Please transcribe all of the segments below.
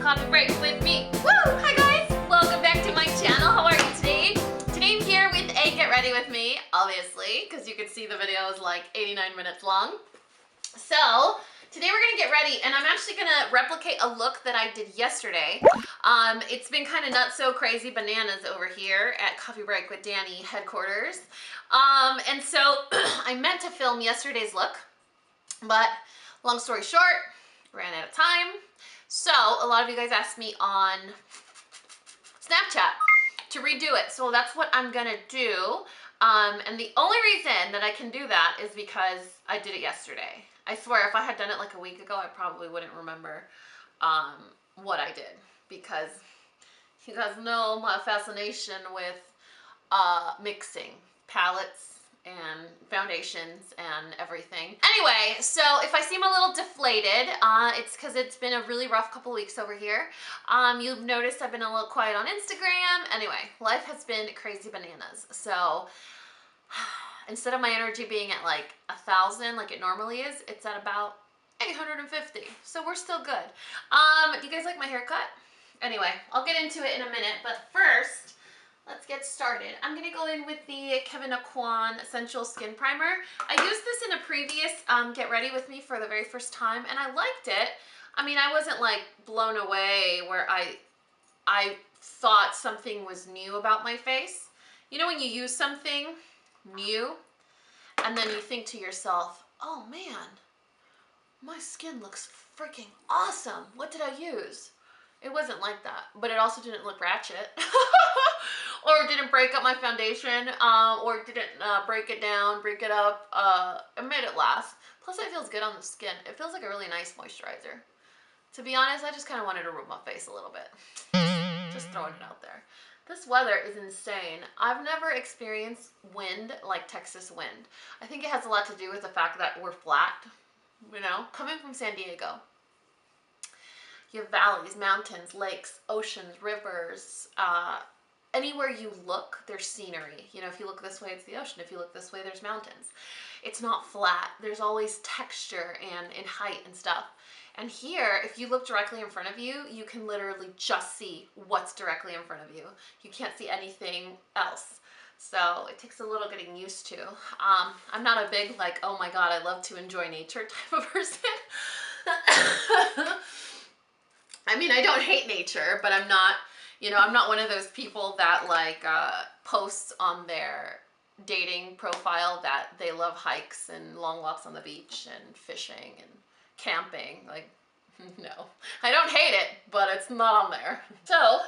coffee break with me. Woo! Hi guys! Welcome back to my channel. How are you today? Today I'm here with a get ready with me, obviously, because you can see the video is like 89 minutes long. So today we're gonna get ready, and I'm actually gonna replicate a look that I did yesterday. It's been kind of not so crazy bananas over here at Coffee Break with Dani headquarters. And so I meant to film yesterday's look, but long story short, ran out of time. So a lot of you guys asked me on Snapchat to redo it. So that's what I'm gonna do. And the only reason that I can do that is because I did it yesterday. I swear if I had done it like a week ago, I probably wouldn't remember what I did, because you guys know my fascination with mixing palettes and foundations and everything. Anyway, so if I seem a little deflated, it's because it's been a really rough couple weeks over here. You've noticed I've been a little quiet on Instagram. Anyway, life has been crazy bananas. So instead of my energy being at like 1,000 like it normally is, it's at about 850. So we're still good. Do you guys like my haircut? Anyway, I'll get into it in a minute, but first, let's get started. I'm gonna go in with the Kevyn Kwan Sensual Skin Primer. I used this in a previous Get Ready With Me for the very first time, and I liked it. I mean, I wasn't like blown away where I thought something was new about my face. You know when you use something new, and then you think to yourself, oh man, my skin looks freaking awesome. What did I use? It wasn't like that, but it also didn't look ratchet. Or didn't break up my foundation, or didn't break it down, break it up. It made it last. Plus it feels good on the skin. It feels like a really nice moisturizer. To be honest, I just kind of wanted to rub my face a little bit. Just throwing it out there. This weather is insane. I've never experienced wind like Texas wind. I think it has a lot to do with the fact that we're flat, you know, coming from San Diego. You have valleys, mountains, lakes, oceans, rivers. Anywhere you look, there's scenery. You know, if you look this way, it's the ocean. If you look this way, there's mountains. It's not flat. There's always texture and height and stuff. And here, if you look directly in front of you, you can literally just see what's directly in front of you. You can't see anything else. So it takes a little getting used to. I'm not a big, like, oh my God, I love to enjoy nature type of person. I mean, I don't hate nature, but I'm not, you know, I'm not one of those people that like posts on their dating profile that they love hikes and long walks on the beach and fishing and camping. Like, no, I don't hate it, but it's not on there. So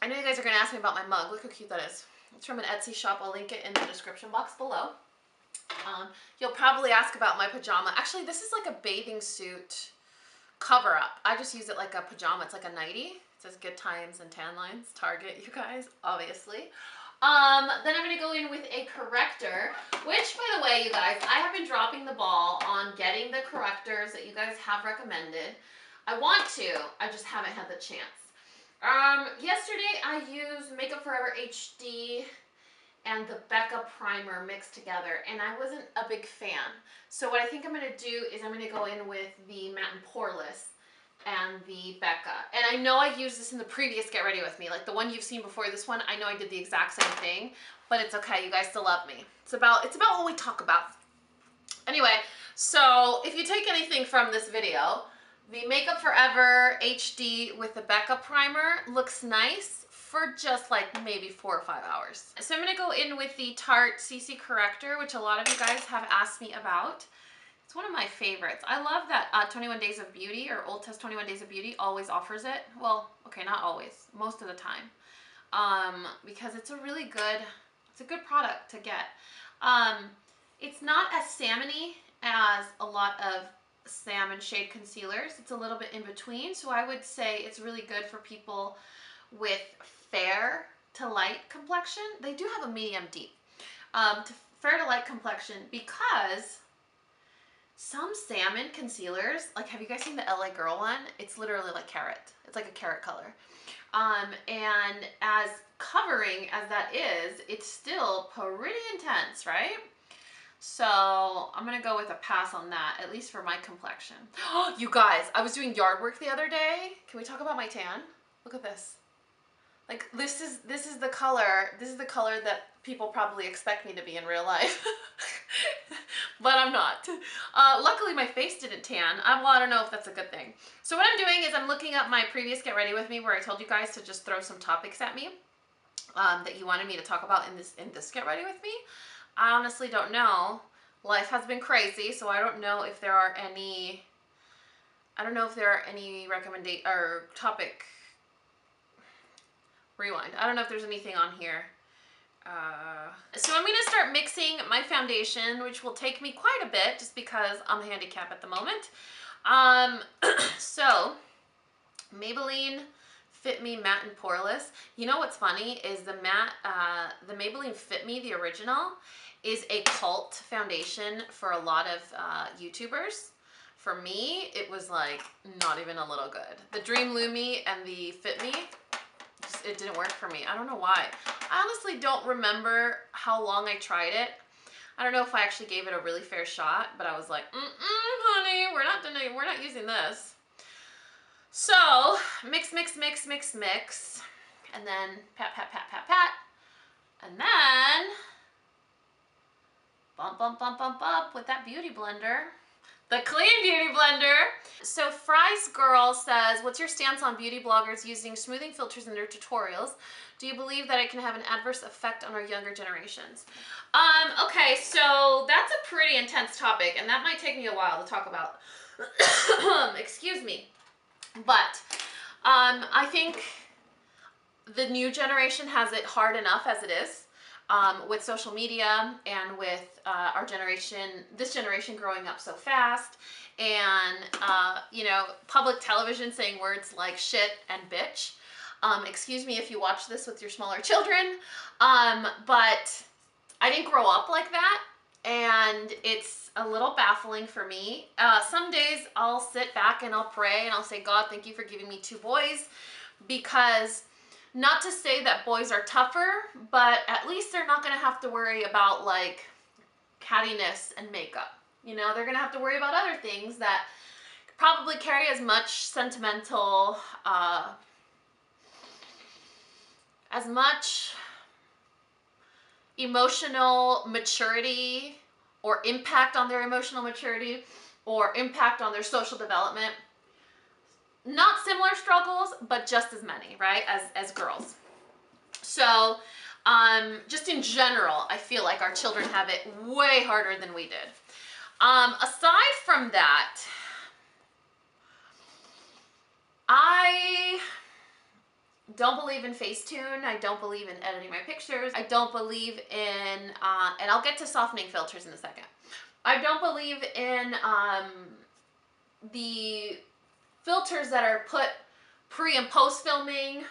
I know you guys are gonna ask me about my mug. Look how cute that is. It's from an Etsy shop. I'll link it in the description box below. You'll probably ask about my pajama. Actually, this is like a bathing suit cover up. I just use it like a pajama. It's like a nightie. It says Good Times and Tan Lines. Target, you guys, obviously. Then I'm going to go in with a corrector, which, by the way, you guys, I have been dropping the ball on getting the correctors that you guys have recommended. I want to. I just haven't had the chance. Yesterday, I used Makeup Forever HD and the Becca primer mixed together, and I wasn't a big fan. So what I think I'm going to do is I'm going to go in with the Matte and Poreless and the Becca. And I know I used this in the previous Get Ready With Me, like the one you've seen before this one. I know I did the exact same thing, but it's okay. You guys still love me. It's about what we talk about. Anyway, so if you take anything from this video, the Makeup Forever HD with the Becca primer looks nice for just like maybe 4 or 5 hours. So I'm gonna go in with the Tarte CC Corrector, which a lot of you guys have asked me about. It's one of my favorites. I love that 21 Days of Beauty, or Old Test 21 Days of Beauty, always offers it. Well, okay, not always, most of the time. Because it's a really good, it's a good product to get. It's not as salmon-y as a lot of salmon shade concealers. It's a little bit in between, so I would say it's really good for people with fair to light complexion. They do have a medium deep. To fair to light complexion, because some salmon concealers, like, have you guys seen the LA Girl one? It's literally like carrot. It's like a carrot color. And as covering as that is, it's still pretty intense, right? So I'm gonna go with a pass on that, at least for my complexion. You guys, I was doing yard work the other day. Can we talk about my tan? Look at this. Like this is the color. This is the color that people probably expect me to be in real life. But I'm not. Luckily my face didn't tan. Well, I don't know if that's a good thing. So what I'm doing is I'm looking up my previous Get Ready With Me where I told you guys to just throw some topics at me that you wanted me to talk about in this Get Ready With Me. I honestly don't know. Life has been crazy, so I don't know if there are any, recommendation or topic, rewind. I don't know if there's anything on here. So I'm going to start mixing my foundation, which will take me quite a bit just because I'm handicapped at the moment. So Maybelline Fit Me Matte and Poreless. You know what's funny is the Maybelline Fit Me, the original, is a cult foundation for a lot of YouTubers. For me, it was like not even a little good. The Dream Lumi and the Fit Me, it didn't work for me. I don't know why. I honestly don't remember how long I tried it. I don't know if I actually gave it a really fair shot, but I was like, honey, we're not using this. So mix, mix, mix, mix, mix, and then pat, pat, pat, pat, pat, and then bump, bump, bump, bump, bump with that beauty blender. The Clean Beauty Blender. So Fries Girl says, what's your stance on beauty bloggers using smoothing filters in their tutorials? Do you believe that it can have an adverse effect on our younger generations? Okay, so that's a pretty intense topic, and that might take me a while to talk about. Excuse me. But I think the new generation has it hard enough as it is. With social media and with our generation, this generation growing up so fast, and you know, public television saying words like shit and bitch. Excuse me if you watch this with your smaller children, but I didn't grow up like that, and it's a little baffling for me. Some days I'll sit back and I'll pray and I'll say, God, thank you for giving me 2 boys, because not to say that boys are tougher, but at least they're not going to have to worry about like cattiness and makeup. You know, they're going to have to worry about other things that probably carry as much sentimental, as much emotional maturity or impact on their emotional maturity or impact on their social development. Not similar struggles, but just as many, right, as girls. So just in general, I feel like our children have it way harder than we did. Aside from that, I don't believe in Facetune. I don't believe in editing my pictures. I don't believe in, and I'll get to softening filters in a second. I don't believe in the filters that are put pre and post filming.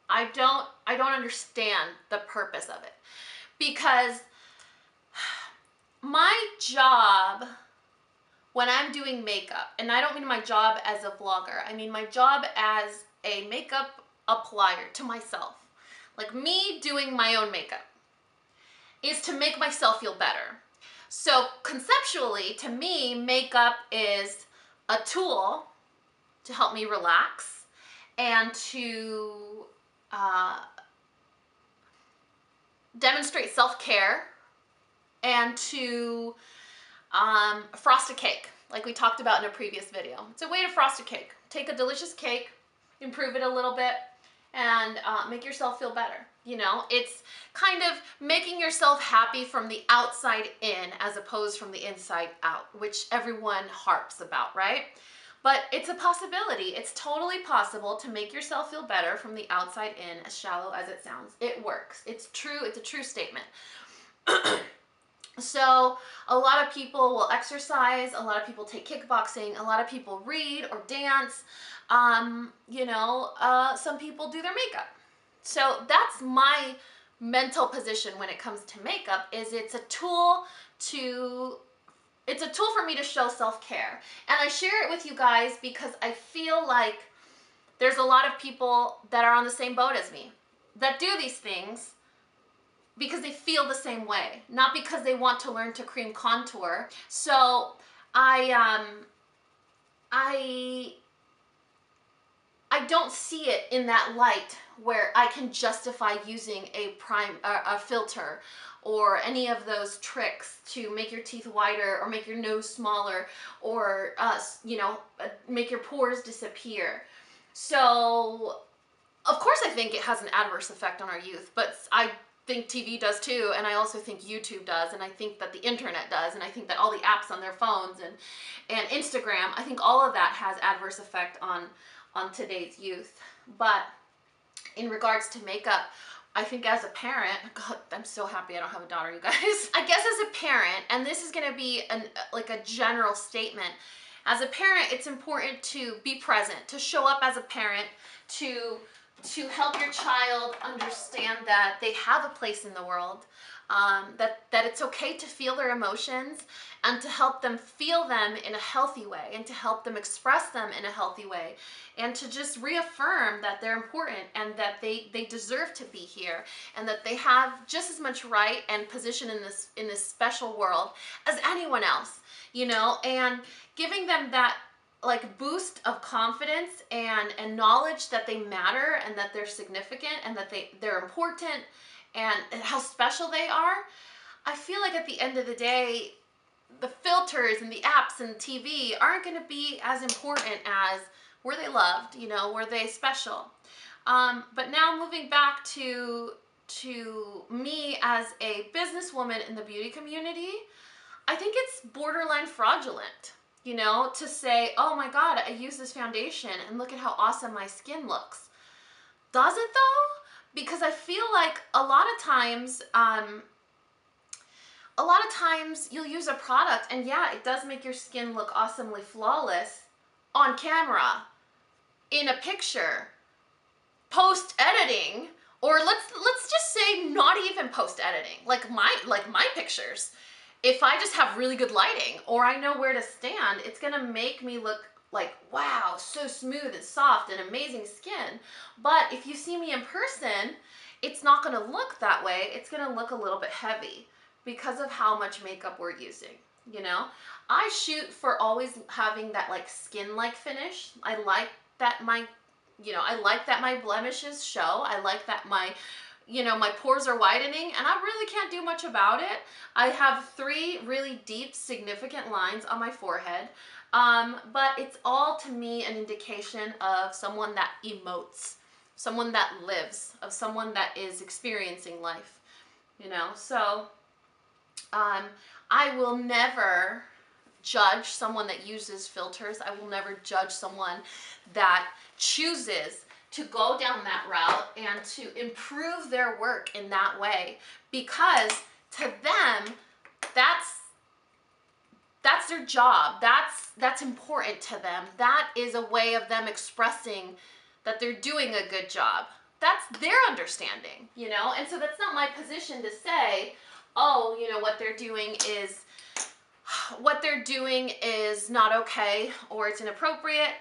I don't understand the purpose of it, because my job when I'm doing makeup, and I don't mean my job as a vlogger, I mean my job as a makeup applier to myself, like me doing my own makeup, is to make myself feel better. So conceptually, to me, makeup is a tool to help me relax and to demonstrate self-care and to frost a cake, like we talked about in a previous video. It's a way to frost a cake. Take a delicious cake, improve it a little bit, and make yourself feel better. You know, it's kind of making yourself happy from the outside in as opposed from the inside out, which everyone harps about, right? But it's a possibility. It's totally possible to make yourself feel better from the outside in, as shallow as it sounds. It works. It's true. It's a true statement. So a lot of people will exercise. A lot of people take kickboxing. A lot of people read or dance. You know, some people do their makeup. So that's my mental position when it comes to makeup, is it's a tool for me to show self-care. And I share it with you guys because I feel like there's a lot of people that are on the same boat as me, that do these things because they feel the same way, not because they want to learn to cream contour. So I don't see it in that light where I can justify using a filter or any of those tricks to make your teeth whiter or make your nose smaller or you know, make your pores disappear. So of course I think it has an adverse effect on our youth, but I think TV does too, and I also think YouTube does, and I think that the internet does, and I think that all the apps on their phones and Instagram, I think all of that has adverse effect on today's youth. But in regards to makeup, I think as a parent, God, I'm so happy I don't have a daughter, you guys. I guess as a parent, and this is gonna be like a general statement, as a parent, it's important to be present, to show up as a parent, to help your child understand that they have a place in the world, that it's okay to feel their emotions, and to help them feel them in a healthy way, and to help them express them in a healthy way, and to just reaffirm that they're important and that they deserve to be here, and that they have just as much right and position in this special world as anyone else, you know, and giving them that like boost of confidence and knowledge that they matter and that they're significant and that they're important and how special they are. I feel like at the end of the day, the filters and the apps and TV aren't going to be as important as were they loved, you know, were they special. But now moving back to me as a businesswoman in the beauty community, I think it's borderline fraudulent, you know, to say, oh my God, I use this foundation and look at how awesome my skin looks. Does it though? Because I feel like a lot of times you'll use a product and yeah, it does make your skin look awesomely flawless on camera, in a picture, post-editing, or let's just say not even post-editing, like my pictures. If I just have really good lighting or I know where to stand, it's gonna make me look like, wow, so smooth and soft and amazing skin. But if you see me in person, it's not gonna look that way. It's gonna look a little bit heavy because of how much makeup we're using, you know? I shoot for always having that like skin-like finish. I like that my blemishes show. I like that my pores are widening, and I really can't do much about it. I have 3 really deep, significant lines on my forehead, but it's all, to me, an indication of someone that emotes, someone that lives, of someone that is experiencing life, you know? So, I will never judge someone that uses filters. I will never judge someone that chooses to go down that route and to improve their work in that way, because to them, that's their job. That's important to them. That is a way of them expressing that they're doing a good job. That's their understanding, you know? And so that's not my position to say, oh, you know, what they're doing is not okay or it's inappropriate.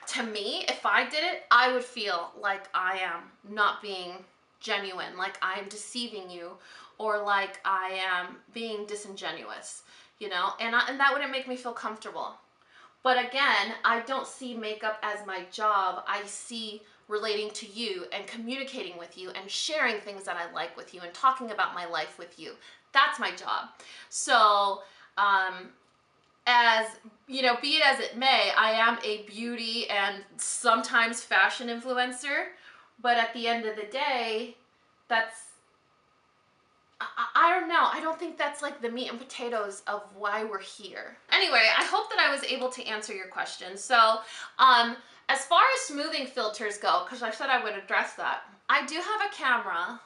To me, if I did it, I would feel like I am not being genuine, like I am deceiving you, or like I am being disingenuous, you know, and that wouldn't make me feel comfortable. But again, I don't see makeup as my job. I see relating to you and communicating with you and sharing things that I like with you and talking about my life with you. That's my job. So, as you know, be it as it may, I am a beauty and sometimes fashion influencer, but at the end of the day, I don't know. I don't think that's like the meat and potatoes of why we're here. Anyway, I hope that I was able to answer your question. So, as far as smoothing filters go, because I said I would address that, I do have a camera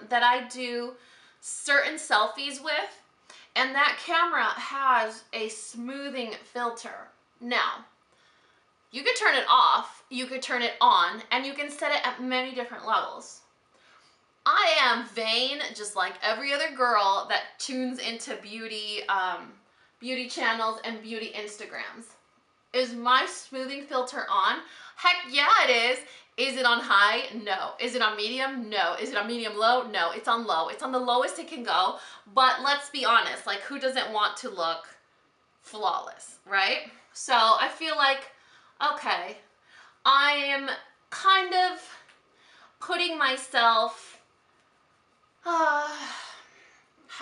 that I do certain selfies with, and that camera has a smoothing filter. Now, you could turn it off, you could turn it on, and you can set it at many different levels. I am vain, just like every other girl that tunes into beauty channels and beauty Instagrams. Is my smoothing filter on? Heck yeah, it is. Is it on high? No. Is it on medium? No. Is it on medium low? No. It's on low. It's on the lowest it can go. But let's be honest, like who doesn't want to look flawless, right? So I feel like, okay, I am kind of putting myself, how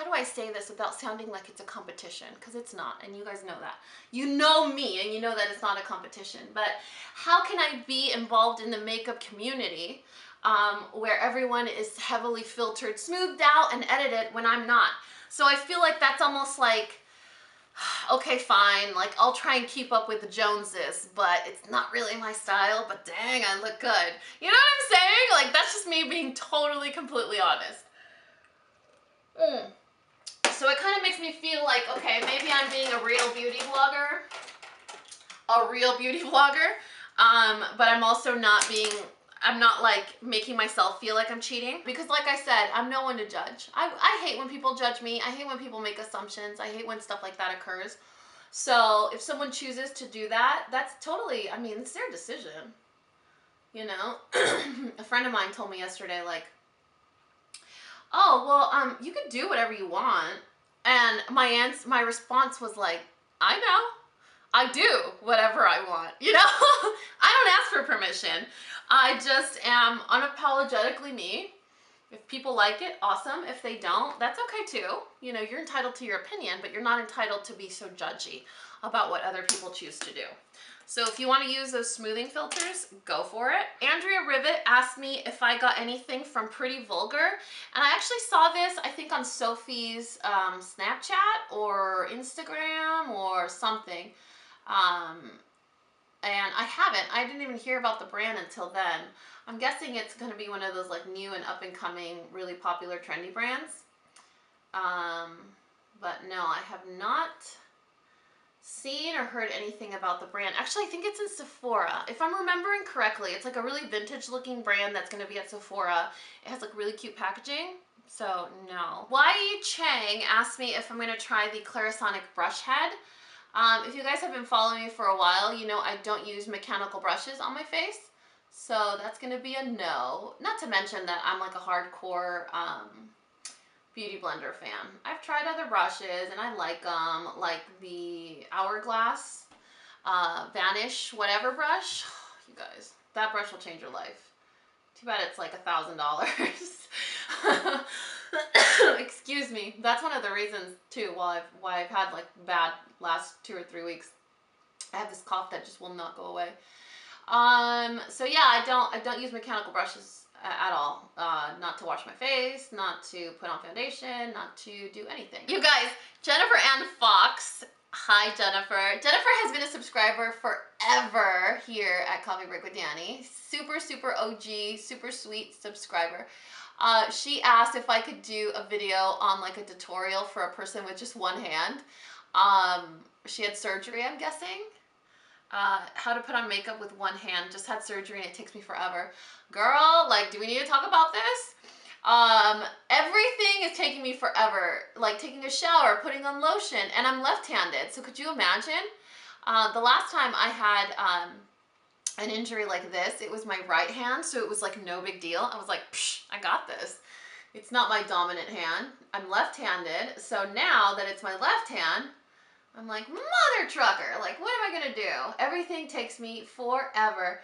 do I say this without sounding like it's a competition? Because it's not, and you guys know that. You know me, and you know that it's not a competition. But how can I be involved in the makeup community where everyone is heavily filtered, smoothed out, and edited when I'm not? So I feel like that's almost like, okay, fine, like I'll try and keep up with the Joneses, but it's not really my style, but dang, I look good. You know what I'm saying? Like that's just me being totally, completely honest. So it kind of makes me feel like, okay, maybe I'm being a real beauty vlogger, but I'm also not being, I'm not like making myself feel like I'm cheating, because like I said, I'm no one to judge. I hate when people judge me. I hate when people make assumptions. I hate when stuff like that occurs. So if someone chooses to do that, that's totally, I mean, it's their decision, you know? A friend of mine told me yesterday, like, oh, well, you can do whatever you want. And my response was like, I know. I do whatever I want, you know? I don't ask for permission. I just am unapologetically me. If people like it, awesome. If they don't, that's okay too. You know, you're entitled to your opinion, but you're not entitled to be so judgy about what other people choose to do. So if you want to use those smoothing filters, go for it. Andrea Rivet asked me if I got anything from Pretty Vulgar. And I actually saw this, I think on Sophie's Snapchat or Instagram or something. And I haven't. I didn't even hear about the brand until then. I'm guessing it's going to be one of those like new and up and coming, really popular, trendy brands. But no, I have not seen or heard anything about the brand. Actually, I think it's in Sephora. If I'm remembering correctly, it's like a really vintage looking brand that's going to be at Sephora. It has like really cute packaging. So no. Y Chang asked me if I'm going to try the Clarisonic brush head. If you guys have been following me for a while, you know I don't use mechanical brushes on my face. So that's going to be a no. Not to mention that I'm like a hardcore beauty blender fan. I've tried other brushes and I like them, like the Hourglass Vanish whatever brush. You guys, that brush will change your life. Too bad it's like $1,000. Excuse me. That's one of the reasons too why I've had like bad last 2 or 3 weeks. I have this cough that just will not go away. So yeah, I don't use mechanical brushes at all. Not to wash my face, not to put on foundation, not to do anything. You guys, Jennifer Ann Fox. Hi, Jennifer. Jennifer has been a subscriber forever here at Coffee Break with Dani. Super, super OG, super sweet subscriber. She asked if I could do a video on like a tutorial for a person with just one hand. She had surgery, I'm guessing. How to put on makeup with one hand. Just had surgery and it takes me forever. Girl, like, do we need to talk about this? Everything is taking me forever. Like taking a shower, putting on lotion, and I'm left-handed. So could you imagine? The last time I had an injury like this, it was my right hand, so it was like no big deal. I was like, psh, I got this. It's not my dominant hand. I'm left-handed, so now that it's my left hand, I'm like, mother trucker, like, what am I gonna do? Everything takes me forever.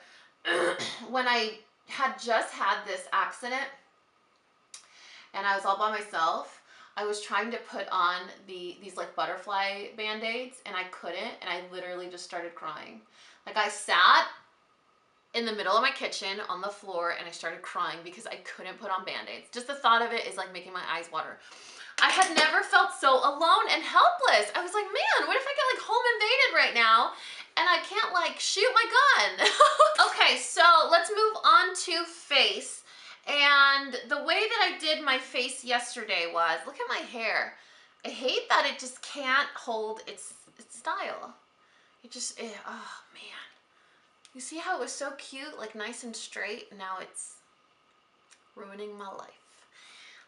When I had just had this accident and I was all by myself, I was trying to put on these like butterfly band-aids and I couldn't, and I literally just started crying. Like I sat in the middle of my kitchen on the floor and I started crying because I couldn't put on band-aids. Just the thought of it is like making my eyes water. I had never felt so alone and helpless. I was like, man, what if I get like home invaded right now and I can't like shoot my gun? Okay, so let's move on to face. And the way that I did my face yesterday was, look at my hair. I hate that it just can't hold its style. It just, oh man. You see how it was so cute, like nice and straight? Now it's ruining my life.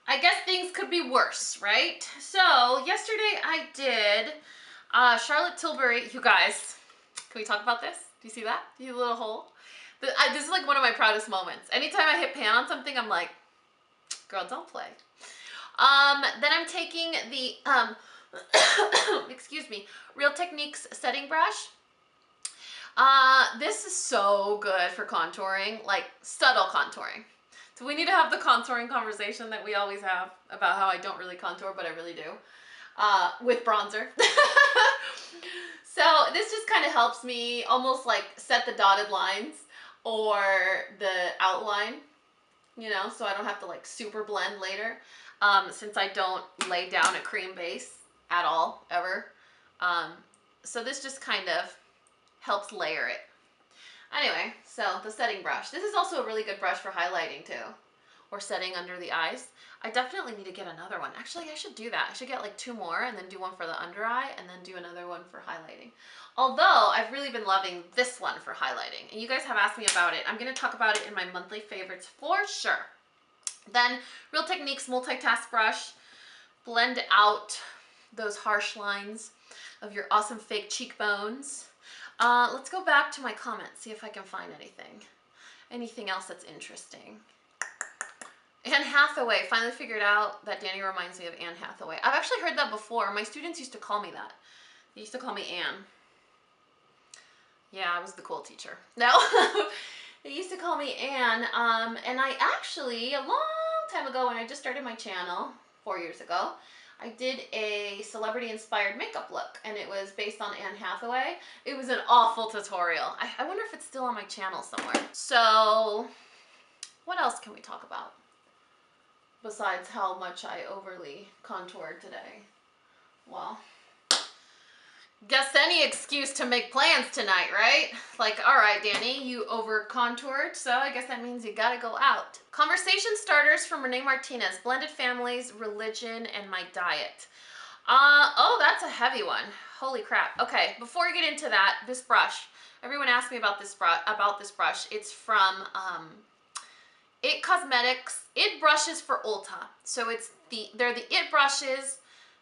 I guess things could be worse, right? So yesterday I did Charlotte Tilbury. You guys, Can we talk about this? Do you see that? Do you see the little hole? This is like one of my proudest moments. Anytime I hit pan on something, I'm like, girl, don't play. Then I'm taking the, excuse me, Real Techniques setting brush. This is so good for contouring, like subtle contouring. So we need to have the contouring conversation that we always have about how I don't really contour, but I really do, with bronzer. So this just kind of helps me almost like set the dotted lines or the outline, you know, so I don't have to like super blend later, since I don't lay down a cream base at all, ever. So this just kind of helps layer it. Anyway, so the setting brush. This is also a really good brush for highlighting too, or setting under the eyes. I definitely need to get another one. Actually, I should do that. I should get like 2 more and then do one for the under eye and then do another one for highlighting. Although I've really been loving this one for highlighting, and you guys have asked me about it. I'm going to talk about it in my monthly favorites for sure. Then Real Techniques multitask brush. Blend out those harsh lines of your awesome fake cheekbones. Let's go back to my comments, see if I can find anything else that's interesting. Anne Hathaway, finally figured out that Dani reminds me of Anne Hathaway. I've actually heard that before. My students used to call me that. They used to call me Anne. Yeah, I was the cool teacher. No, they used to call me Anne. And I actually, a long time ago when I just started my channel, 4 years ago, I did a celebrity-inspired makeup look, and it was based on Anne Hathaway. It was an awful tutorial. I wonder if it's still on my channel somewhere. So, what else can we talk about? Besides how much I overly contoured today. Well, guess any excuse to make plans tonight, right? Like, all right, Dani, you over contoured, so I guess that means you gotta go out. Conversation starters from Renee Martinez. Blended families, religion, and my diet. Oh, that's a heavy one. Holy crap. Okay, before we get into that, this brush. Everyone asked me about this brush. It's from It Cosmetics. It brushes for Ulta. So they're the It brushes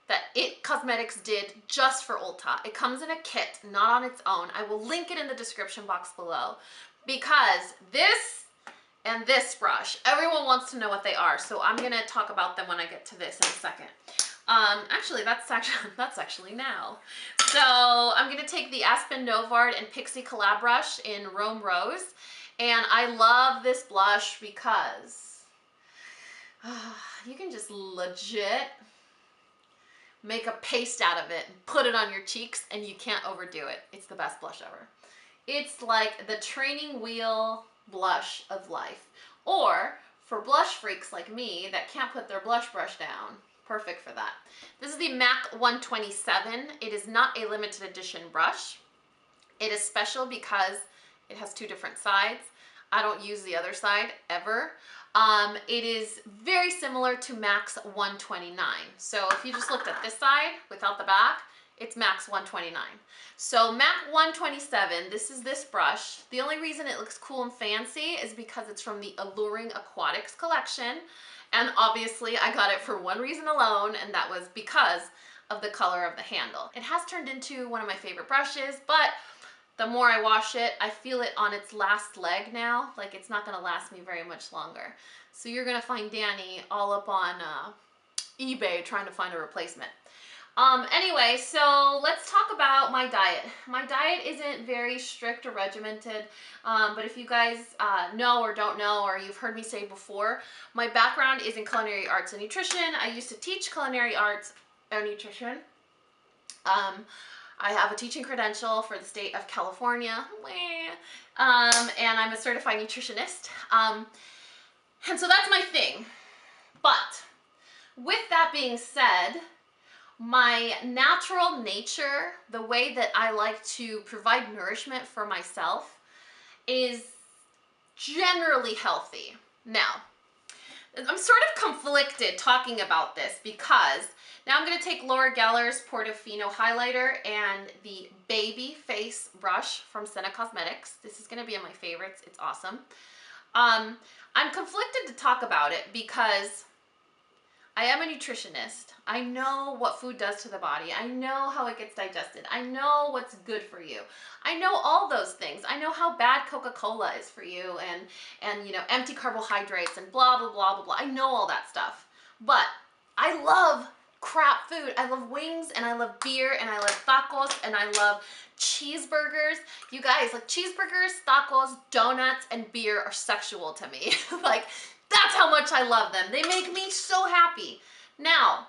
that It Cosmetics did just for Ulta. It comes in a kit, not on its own. I will link it in the description box below, because this and this brush, everyone wants to know what they are. So I'm gonna talk about them when I get to this in a second. Actually, that's actually now. So I'm gonna take the Aspen Novard and Pixi collab brush in Rome Rose. And I love this blush because you can just legit make a paste out of it and put it on your cheeks and you can't overdo it. It's the best blush ever. It's like the training wheel blush of life. Or for blush freaks like me that can't put their blush brush down, perfect for that. This is the MAC 127. It is not a limited edition brush. It is special because it has 2 different sides. I don't use the other side ever. It is very similar to MAC's 129. So if you just looked at this side without the back, it's MAC's 129. So MAC 127, this is this brush. The only reason it looks cool and fancy is because it's from the Alluring Aquatics collection. And obviously I got it for one reason alone, and that was because of the color of the handle. It has turned into one of my favorite brushes, but the more I wash it, I feel it on its last leg now. Like, it's not gonna last me very much longer. So you're gonna find Dani all up on eBay trying to find a replacement. Anyway, so let's talk about my diet. My diet isn't very strict or regimented, but if you guys know or don't know, or you've heard me say before, my background is in culinary arts and nutrition. I used to teach culinary arts and nutrition. I have a teaching credential for the state of California, and I'm a certified nutritionist. And so that's my thing. But with that being said, my natural nature, the way that I like to provide nourishment for myself, is generally healthy. Now, I'm sort of conflicted talking about this because now I'm going to take Laura Geller's Portofino Highlighter and the Baby Face brush from Senna Cosmetics. This is going to be in my favorites. It's awesome. I'm conflicted to talk about it because I am a nutritionist. I know what food does to the body. I know how it gets digested. I know what's good for you. I know all those things. I know how bad Coca-Cola is for you and you know, empty carbohydrates and blah, blah, blah, blah, blah. I know all that stuff. But I love crap food. I love wings and I love beer and I love tacos and I love cheeseburgers. You guys, like cheeseburgers, tacos, donuts, and beer are sexual to me. Like, that's how much I love them. They make me so happy. Now,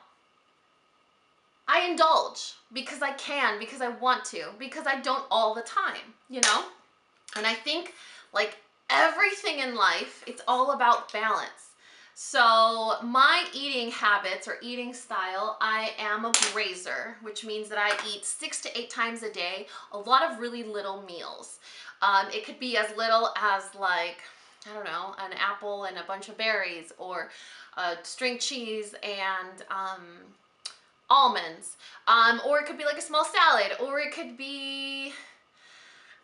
I indulge because I can, because I want to, because I don't all the time, you know? And I think like everything in life, it's all about balance. So my eating habits or eating style, I am a grazer, which means that I eat 6 to 8 times a day, a lot of really little meals. It could be as little as like, I don't know, an apple and a bunch of berries, or string cheese and almonds, or it could be like a small salad, or it could be,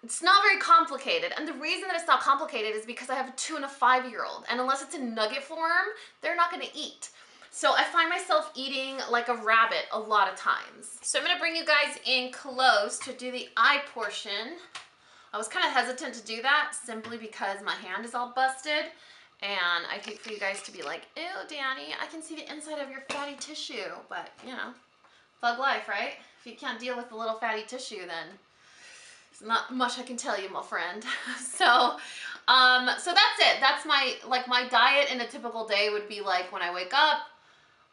it's not very complicated. And the reason that it's not complicated is because I have a 2 and a 5-year-old, and unless it's in nugget form, they're not gonna eat. So I find myself eating like a rabbit a lot of times. So I'm gonna bring you guys in close to do the eye portion. I was kind of hesitant to do that simply because my hand is all busted, and I hate for you guys to be like, ew, Dani, I can see the inside of your fatty tissue. But, you know, thug life, right? If you can't deal with the little fatty tissue, then there's not much I can tell you, my friend. So that's it. That's my diet in a typical day would be like when I wake up,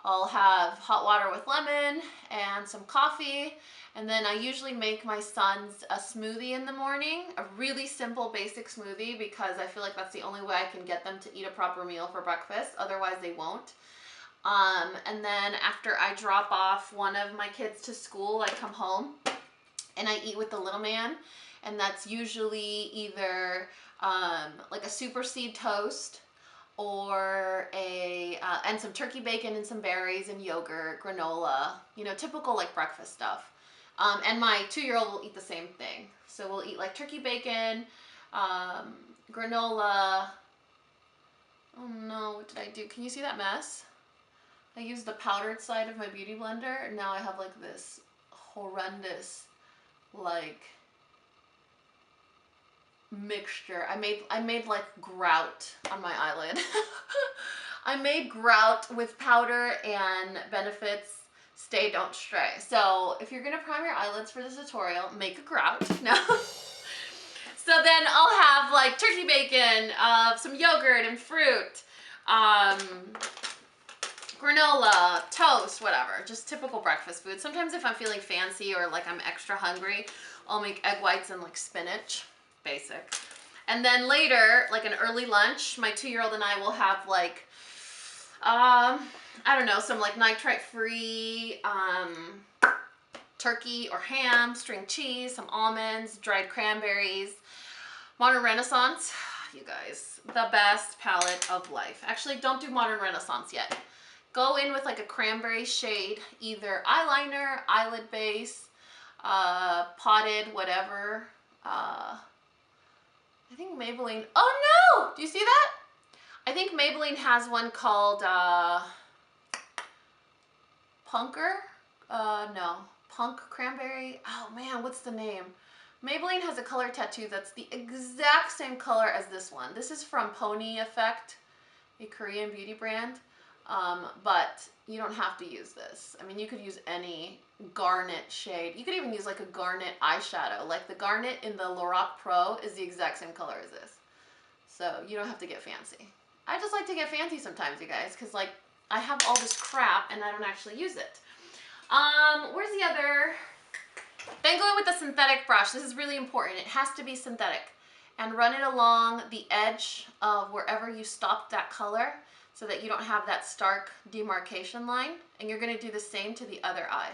I'll have hot water with lemon and some coffee. And then I usually make my sons a smoothie in the morning, a really simple basic smoothie, because I feel like that's the only way I can get them to eat a proper meal for breakfast. Otherwise they won't. And then after I drop off one of my kids to school, I come home and I eat with the little man. And that's usually either like a super seed toast, or and some turkey bacon and some berries and yogurt, granola, you know, typical like breakfast stuff. And my 2-year-old will eat the same thing. So we'll eat like turkey bacon, granola. Oh no, what did I do? Can you see that mess? I used the powdered side of my beauty blender, and now I have like this horrendous like mixture. I made like grout on my eyelid. I made grout with powder and Benefits Stay Don't Stray. So if you're gonna prime your eyelids for this tutorial, make a grout. No. So then I'll have like turkey bacon, some yogurt and fruit, granola, toast, whatever. Just typical breakfast food. Sometimes if I'm feeling fancy or like I'm extra hungry, I'll make egg whites and like spinach. Basic. And then later, like an early lunch, my 2-year-old and I will have like, I don't know, some like nitrite-free turkey or ham, string cheese, some almonds, dried cranberries, Modern Renaissance. You guys, the best palette of life. Actually, don't do Modern Renaissance yet. Go in with like a cranberry shade, either eyeliner, eyelid base, potted, whatever. I think Maybelline, oh no! Do you see that? I think Maybelline has one called Punker? No, Punk Cranberry. Oh man, what's the name? Maybelline has a color tattoo that's the exact same color as this one. This is from Pony Effect, a Korean beauty brand. But you don't have to use this. I mean, you could use any garnet shade. You could even use like a garnet eyeshadow. Like the garnet in the Lorac Pro is the exact same color as this. So you don't have to get fancy. I just like to get fancy sometimes, you guys, because like I have all this crap and I don't actually use it. Where's the other? Then go in with the synthetic brush. This is really important. It has to be synthetic. And run it along the edge of wherever you stopped that color, so that you don't have that stark demarcation line. And you're gonna do the same to the other eye.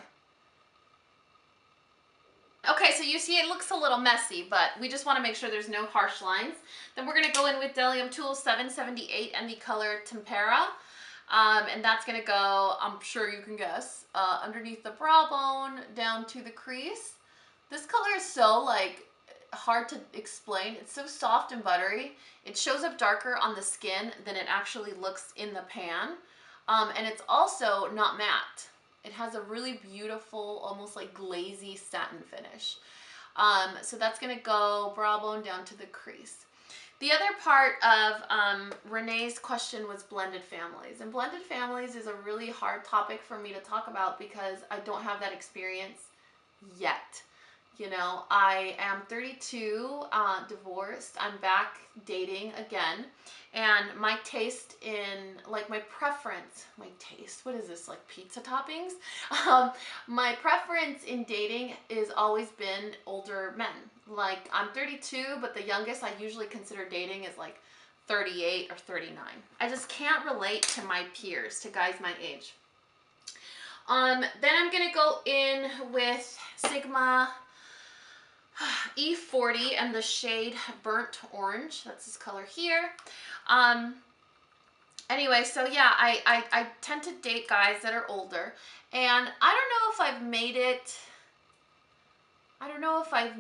Okay, so you see it looks a little messy, but we just wanna make sure there's no harsh lines. Then we're gonna go in with Delium Tool 778 and the color Tempera. And that's gonna go, I'm sure you can guess, underneath the brow bone, down to the crease. This color is so like, hard to explain. It's so soft and buttery. It shows up darker on the skin than it actually looks in the pan. And it's also not matte. It has a really beautiful, almost like glazy satin finish. So that's gonna go brow bone down to the crease. The other part of Renee's question was blended families. And blended families is a really hard topic for me to talk about because I don't have that experience yet. You know, I am 32, divorced. I'm back dating again. And my taste in, like my preference, my taste, what is this, like pizza toppings? My preference in dating has always been older men. Like I'm 32, but the youngest I usually consider dating is like 38 or 39. I just can't relate to my peers, to guys my age. Then I'm gonna go in with Sigma E40 and the shade Burnt Orange. That's this color here. Anyway, so yeah, I tend to date guys that are older, and I don't know if I've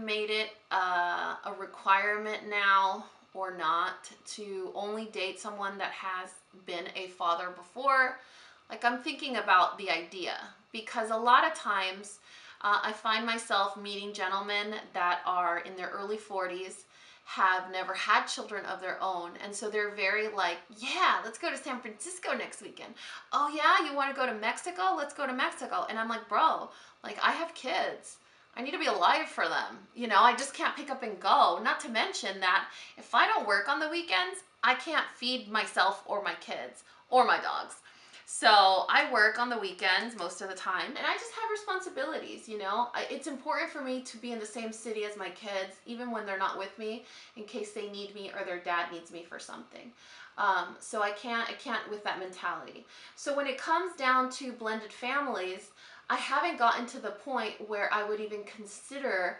made it a requirement now or not to only date someone that has been a father before. Like I'm thinking about the idea, because a lot of times I find myself meeting gentlemen that are in their early 40s, have never had children of their own, and so they're very like, yeah, let's go to San Francisco next weekend. Oh yeah, you want to go to Mexico? Let's go to Mexico. And I'm like, bro, like I have kids. I need to be alive for them. You know, I just can't pick up and go. Not to mention that if I don't work on the weekends, I can't feed myself or my kids or my dogs. So I work on the weekends most of the time, and I just have responsibilities, you know. It's important for me to be in the same city as my kids, even when they're not with me, in case they need me or their dad needs me for something. So I can't with that mentality. So when it comes down to blended families, I haven't gotten to the point where I would even consider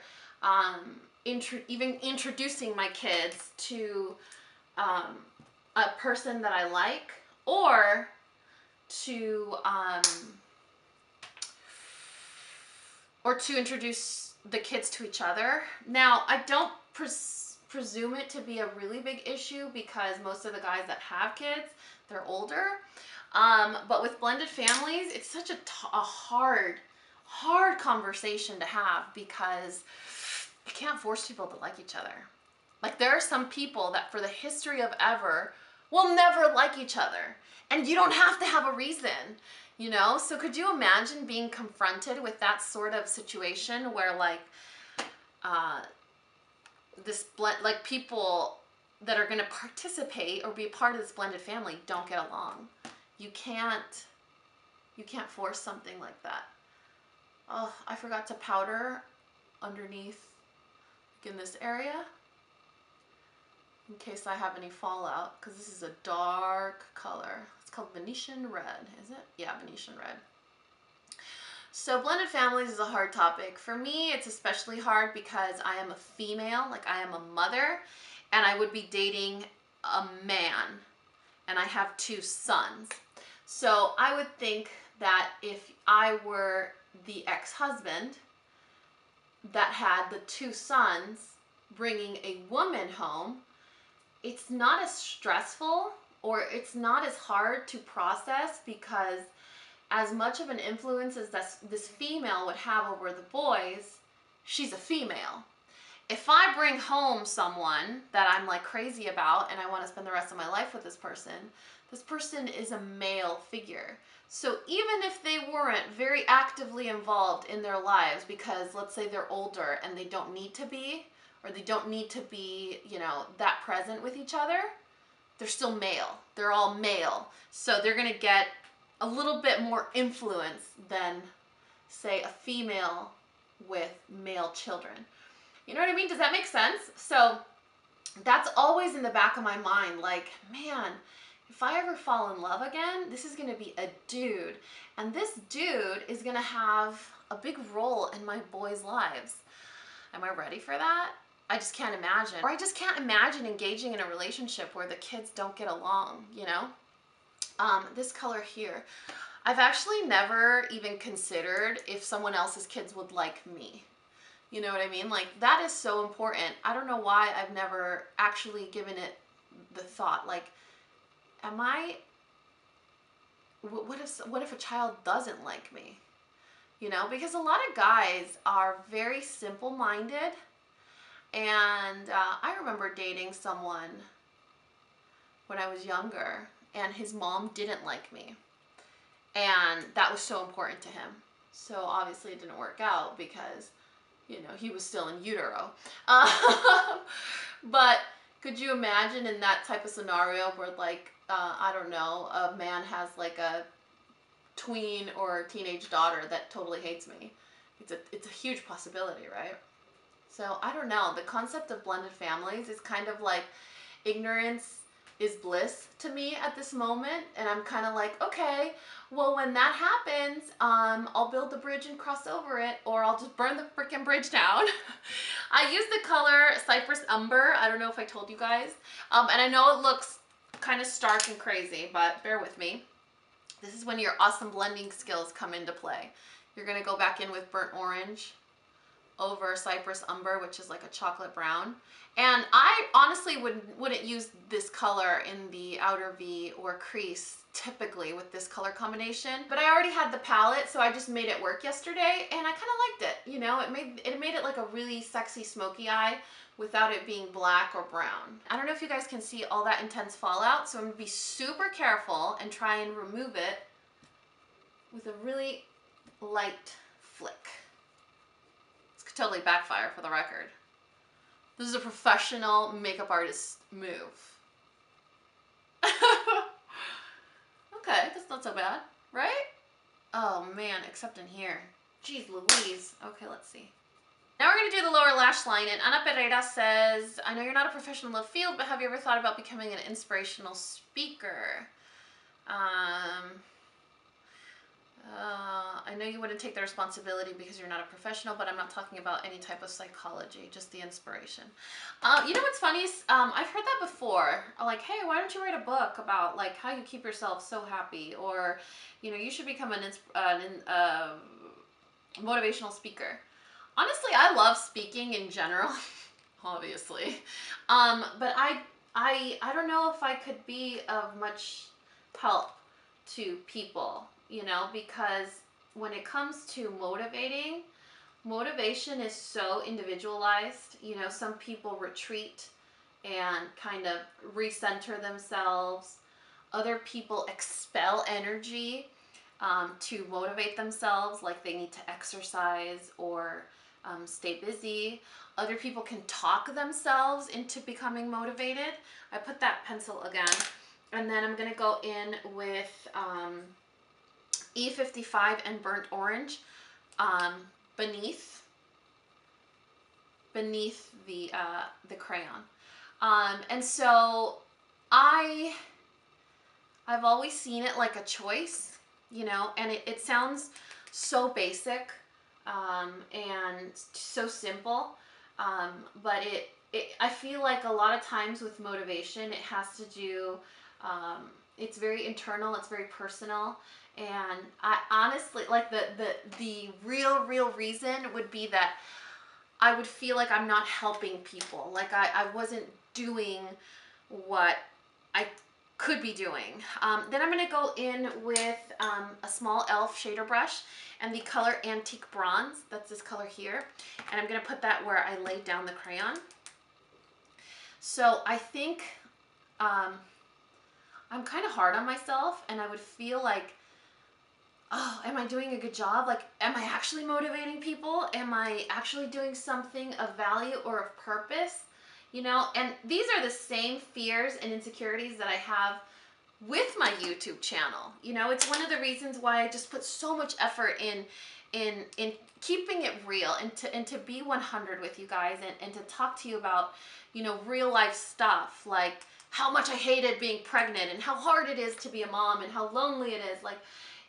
even introducing my kids to a person that I like, or to introduce the kids to each other. Now, I don't presume it to be a really big issue because most of the guys that have kids, they're older. But with blended families, it's such a hard conversation to have, because you can't force people to like each other. Like there are some people that for the history of ever will never like each other. And you don't have to have a reason, you know? So could you imagine being confronted with that sort of situation where like, like people that are gonna participate or be a part of this blended family don't get along. You can't force something like that. Oh, I forgot to powder underneath, like in this area, in case I have any fallout, because this is a dark color. It's called Venetian Red, is it? Yeah, Venetian Red. So blended families is a hard topic. For me, it's especially hard because I am a female, like I am a mother, and I would be dating a man, and I have 2 sons. So I would think that if I were the ex-husband that had the 2 sons bringing a woman home, it's not as stressful, or it's not as hard to process, because as much of an influence as this female would have over the boys, she's a female. If I bring home someone that I'm like crazy about and I want to spend the rest of my life with this person is a male figure. So even if they weren't very actively involved in their lives, because let's say they're older and they don't need to be, or they don't need to be, you know, that present with each other, they're still male. They're all male. So they're gonna get a little bit more influence than, say, a female with male children. You know what I mean? Does that make sense? So that's always in the back of my mind, like, man, if I ever fall in love again, this is gonna be a dude. And this dude is gonna have a big role in my boys' lives. Am I ready for that? I just can't imagine. Or I just can't imagine engaging in a relationship where the kids don't get along, you know? This color here, I've actually never even considered if someone else's kids would like me. You know what I mean? Like, that is so important. I don't know why I've never actually given it the thought, like, am I what if a child doesn't like me? You know, because a lot of guys are very simple-minded, and I remember dating someone when I was younger, and his mom didn't like me, and that was so important to him. So obviously it didn't work out because, you know, he was still in utero. But could you imagine in that type of scenario where, like, I don't know, a man has like a tween or teenage daughter that totally hates me? It's a huge possibility, right? So I don't know. The concept of blended families is kind of like ignorance is bliss to me at this moment, and I'm kind of like, okay, well, when that happens, I'll build the bridge and cross over it, or I'll just burn the freaking bridge down. I use the color Cypress Umber. I don't know if I told you guys, and I know it looks kind of stark and crazy, but bear with me. This is when your awesome blending skills come into play. You're gonna go back in with burnt orange over Cypress Umber, which is like a chocolate brown. And I honestly wouldn't use this color in the outer V or crease typically with this color combination, but I already had the palette, so I just made it work yesterday, and I kind of liked it. You know, it made it like a really sexy smoky eye without it being black or brown. I don't know if you guys can see all that intense fallout, so I'm gonna be super careful and try and remove it with a really light flick. This could totally backfire, for the record. This is a professional makeup artist move. Okay, that's not so bad, right? Oh man, except in here. Jeez Louise. Okay, let's see. Now we're going to do the lower lash line, and Ana Pereira says, I know you're not a professional in the field, but have you ever thought about becoming an inspirational speaker? I know you wouldn't take the responsibility because you're not a professional, but I'm not talking about any type of psychology, just the inspiration. You know what's funny? I've heard that before. Like, hey, why don't you write a book about like how you keep yourself so happy? Or, you know, you should become an motivational speaker. Honestly, I love speaking in general, obviously. But I don't know if I could be of much help to people, you know, because when it comes to motivation is so individualized. You know, some people retreat and kind of recenter themselves. Other people expel energy to motivate themselves, like they need to exercise or stay busy. Other people can talk themselves into becoming motivated. I put that pencil again, and then I'm going to go in with E55 and burnt orange beneath the crayon. And so I've always seen it like a choice, you know, and it sounds so basic and so simple, but I feel like a lot of times with motivation, it has to do, it's very internal, it's very personal. And I honestly, like the real reason would be that I would feel like I'm not helping people. Like I wasn't doing what I could be doing. Then I'm going to go in with a small e.l.f. shader brush and the color Antique Bronze. That's this color here. And I'm going to put that where I laid down the crayon. So I think I'm kind of hard on myself, and I would feel like, oh, am I doing a good job? Like, am I actually motivating people? Am I actually doing something of value or of purpose? You know, and these are the same fears and insecurities that I have with my YouTube channel. You know, it's one of the reasons why I just put so much effort in keeping it real and to be 100 with you guys and to talk to you about, you know, real life stuff, like how much I hated being pregnant and how hard it is to be a mom and how lonely it is. Like,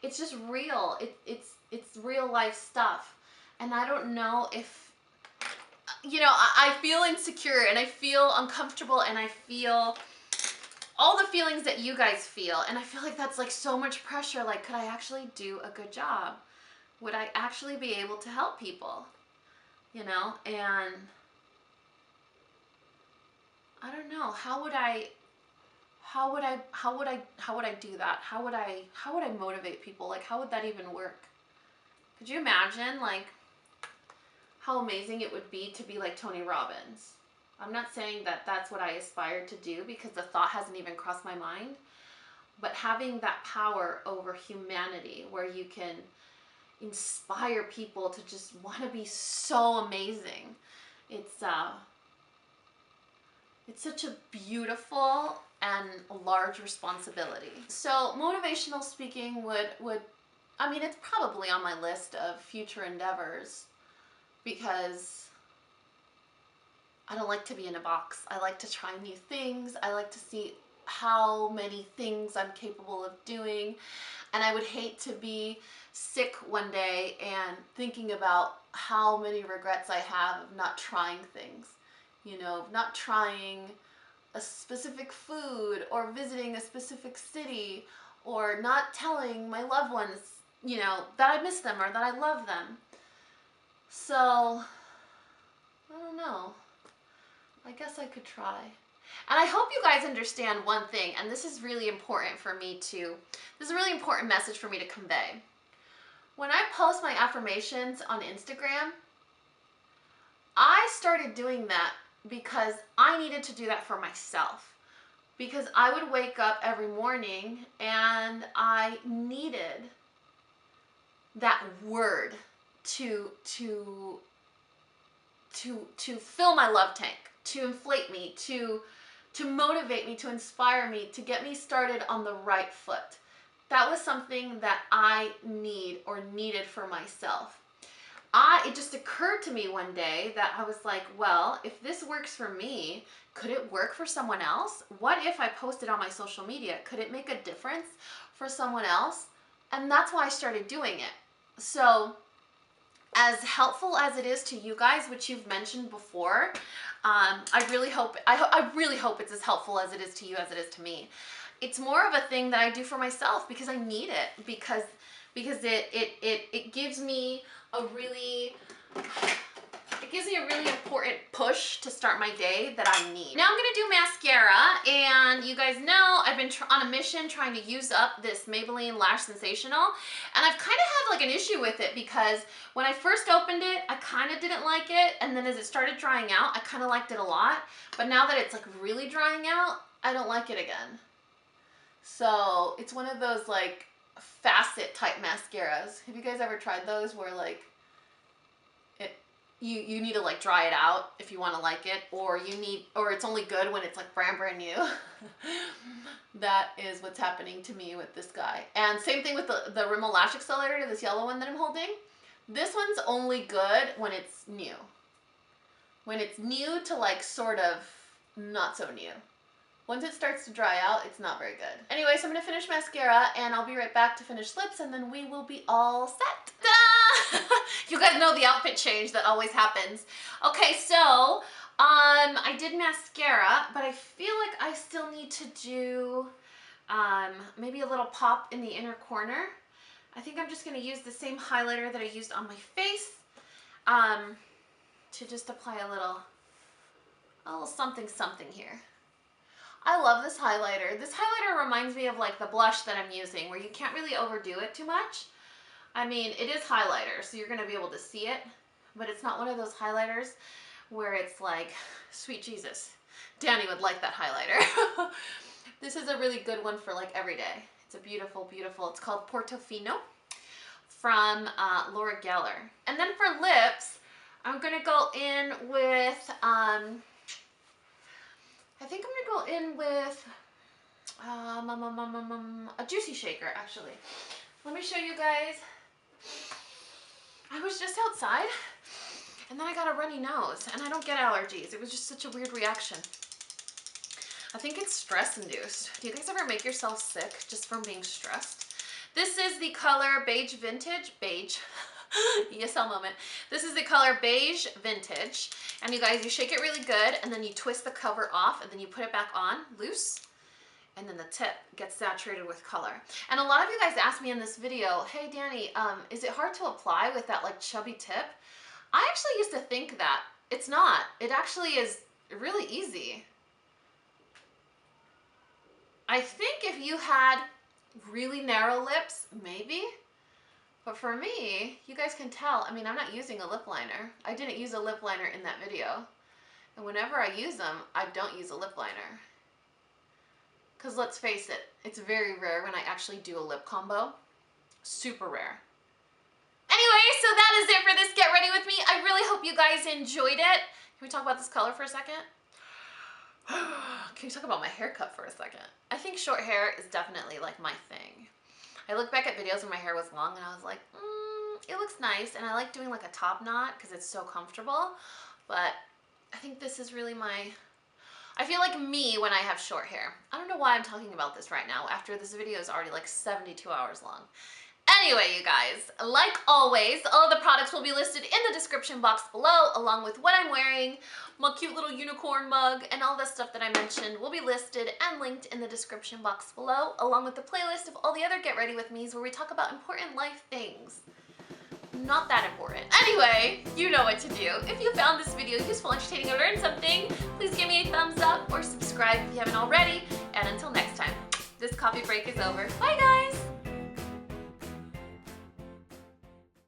it's just real. It's real life stuff. And I don't know if, you know, I feel insecure and I feel uncomfortable and I feel all the feelings that you guys feel. And I feel like that's like so much pressure. Like, could I actually do a good job? Would I actually be able to help people? You know, and I don't know, how would I how would I do that? How would I motivate people? Like, how would that even work? Could you imagine like how amazing it would be to be like Tony Robbins? I'm not saying that that's what I aspire to do, because the thought hasn't even crossed my mind, but having that power over humanity where you can inspire people to just want to be so amazing. It's such a beautiful and large responsibility. So motivational speaking would, I mean, it's probably on my list of future endeavors, because I don't like to be in a box. I like to try new things. I like to see how many things I'm capable of doing. And I would hate to be sick one day and thinking about how many regrets I have of not trying things, you know, not trying a specific food or visiting a specific city, or not telling my loved ones, you know, that I miss them or that I love them. So, I don't know. I guess I could try. And I hope you guys understand one thing, and this is really important for me to, this is a really important message for me to convey. When I post my affirmations on Instagram, I started doing that because I needed to do that for myself. Because I would wake up every morning and I needed that word to fill my love tank, to inflate me, to motivate me, to inspire me, to get me started on the right foot. That was something that I needed for myself. It just occurred to me one day that I was like, well, if this works for me, could it work for someone else? What if I posted on my social media? Could it make a difference for someone else? And that's why I started doing it. So as helpful as it is to you guys, which you've mentioned before, I really hope it's as helpful as it is to you as it is to me. It's more of a thing that I do for myself because I need it, because it gives me a really important push to start my day that I need. Now I'm gonna do mascara, and you guys know I've been on a mission trying to use up this Maybelline Lash Sensational, and I've kind of had like an issue with it because when I first opened it, I kind of didn't like it, and then as it started drying out, I kind of liked it a lot, but now that it's like really drying out, I don't like it again. So it's one of those like facet type mascaras. Have you guys ever tried those where like you need to like dry it out if you want to like it, or it's only good when it's like brand new. That is what's happening to me with this guy. And same thing with the Rimmel Lash Accelerator, this yellow one that I'm holding. This one's only good when it's new. When it's new to like sort of not so new. Once it starts to dry out, it's not very good. Anyway, so I'm gonna finish mascara and I'll be right back to finish lips, and then we will be all set. Ta-da! You guys know the outfit change that always happens. Okay, so I did mascara, but I feel like I still need to do maybe a little pop in the inner corner. I think I'm just gonna use the same highlighter that I used on my face to just apply a little something here. I love this highlighter. This highlighter reminds me of like the blush that I'm using, where you can't really overdo it too much. I mean, it is highlighter, so you're gonna be able to see it, but it's not one of those highlighters where it's like, sweet Jesus, Dani would like that highlighter. This is a really good one for like every day. It's a beautiful, beautiful, it's called Portofino from Laura Geller. And then for lips, I'm gonna go in with, I think I'm gonna go in with a juicy shaker, actually. Let me show you guys. I was just outside and then I got a runny nose, and I don't get allergies. It was just such a weird reaction. I think it's stress induced. Do you guys ever make yourself sick just from being stressed? This is the color Beige Vintage. Beige. ESL moment. This is the color Beige Vintage, and you guys, you shake it really good, and then you twist the cover off, and then you put it back on loose, and then the tip gets saturated with color. And a lot of you guys asked me in this video, hey Dani, is it hard to apply with that like chubby tip? I actually used to think that. It's not. It actually is really easy. I think if you had really narrow lips, maybe. But for me, you guys can tell, I mean, I'm not using a lip liner. I didn't use a lip liner in that video. And whenever I use them, I don't use a lip liner. Because let's face it, it's very rare when I actually do a lip combo. Super rare. Anyway, so that is it for this Get Ready With Me. I really hope you guys enjoyed it. Can we talk about this color for a second? Can we talk about my haircut for a second? I think short hair is definitely like my thing. I look back at videos when my hair was long and I was like, it looks nice. And I like doing like a top knot because it's so comfortable. But I think this is really I feel like me when I have short hair. I don't know why I'm talking about this right now after this video is already like 72 hours long. Anyway, you guys, like always, all of the products will be listed in the description box below, along with what I'm wearing, my cute little unicorn mug, and all the stuff that I mentioned will be listed and linked in the description box below, along with the playlist of all the other Get Ready With Me's where we talk about important life things. Not that important. Anyway, you know what to do. If you found this video useful, entertaining, or learned something, please give me a thumbs up or subscribe if you haven't already. And until next time, this coffee break is over. Bye, guys!